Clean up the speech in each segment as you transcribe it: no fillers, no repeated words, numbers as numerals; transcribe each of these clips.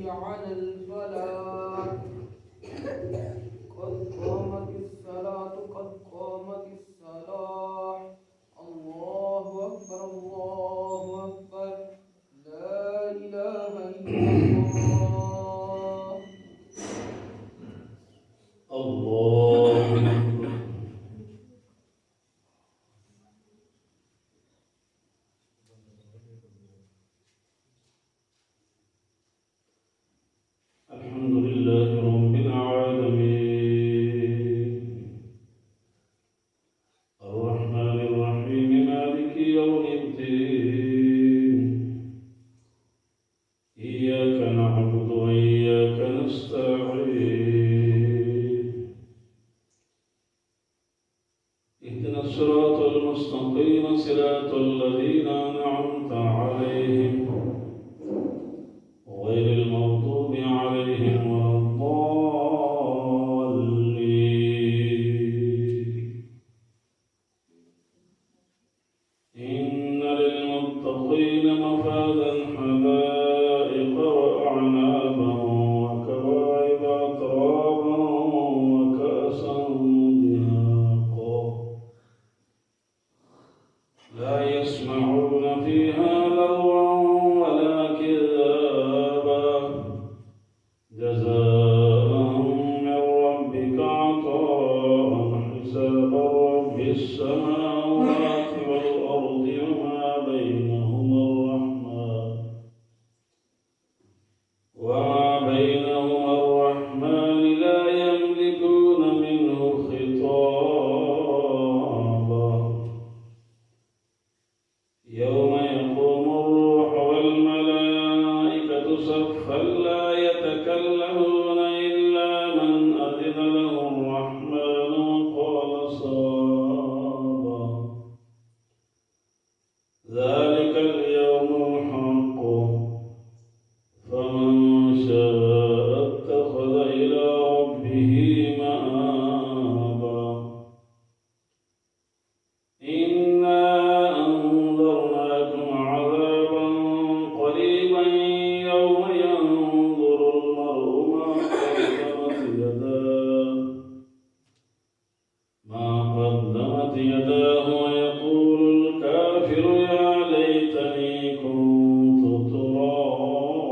على الفلاح قد قامت الصلاة قد قامت الصلاة الله أكبر الله أكبر لا إله إلا الله الله أكبر. الحمد لله رب العالمين الرحمن الرحيم مالك يوم الدين إياك نعبد وإياك نستعين اهدنا الصراط المستقيم صراط الذين أنعمت عليهم غير المغضوب عليهم ولا الضالين إن للمتقين مفازا حدائق وأعنابا وكواعب أترابا وكأسا دهاقا لا يسمعون فيها لغوا ولا كذابا جزاء من ربك عطاء حسابا رب السماوات والأرض وما بينهما الرحمن لا يملكون منه خطابا يوم يقوم الروح والملائكة صفا لا يتكلمون إلا من أذن له الرحمن وقال صوابا ذلك اليوم الحق فمن شاء اتخذ إلى ربه مآبا إنا أنذرناكم عذابا قريبا يوم ينظر المرء ما قدمت يداه ويقول الكافر يا ليتني كنت ترابا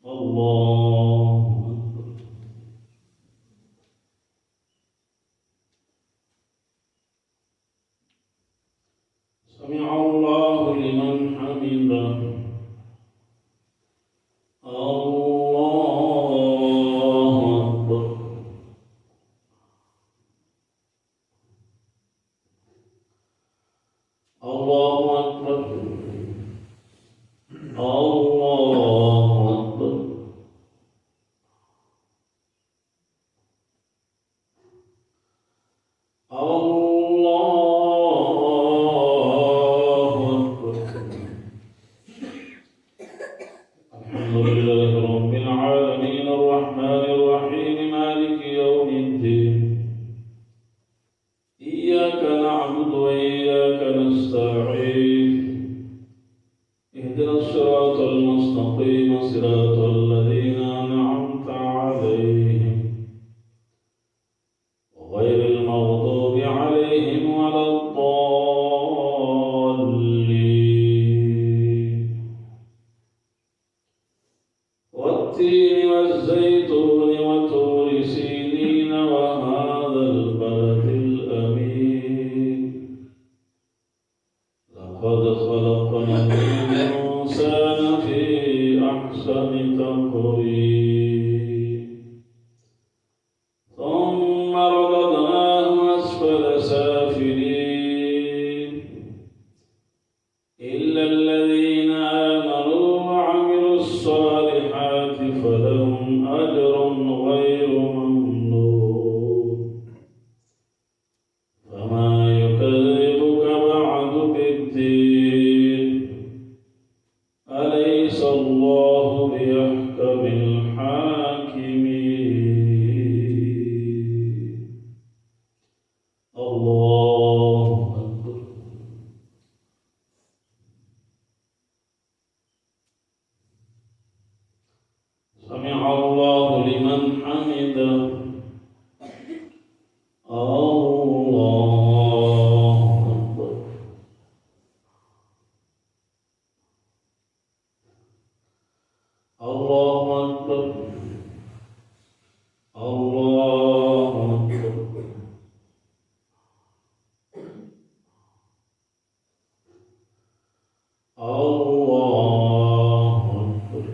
الله أكبر. سمع الله لمن حمده الله أكبر. الله أكبر الله أكبر. الله أكبر. الحمد لله رب العالمين الرحمن الرحيم مالك يوم الدين إياك نعبد وإياك نستعين اهدنا الصراط المستقيم صراط الذين أنعمت عليهم غير المغضوب عليهم ولا الضالين والتين والزيتون وطور سينين وهذا البلد الأمين لقد خلقنا الإنسان في أحسن تقويم ثم رددناه أسفل سافلين إلا الذين آمنوا وعملوا الصالحات فلهم أجر غير ممنون فما يكذبك بعد بالدين أليس الله بأحكم الحاكمين الله أكبر. حمده الله أكبر الله أكبر الله أكبر الله أكبر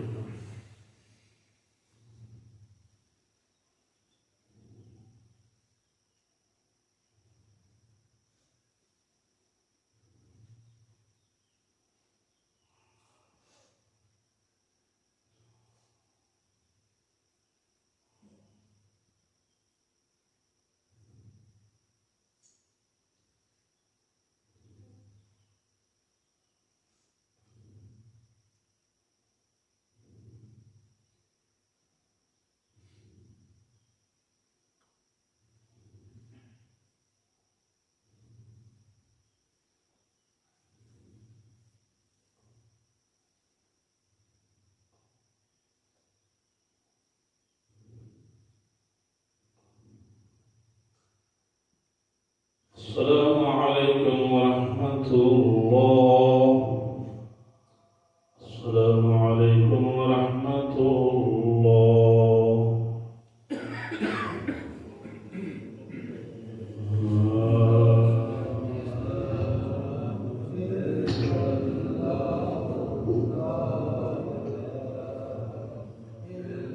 السلام عليكم ورحمة الله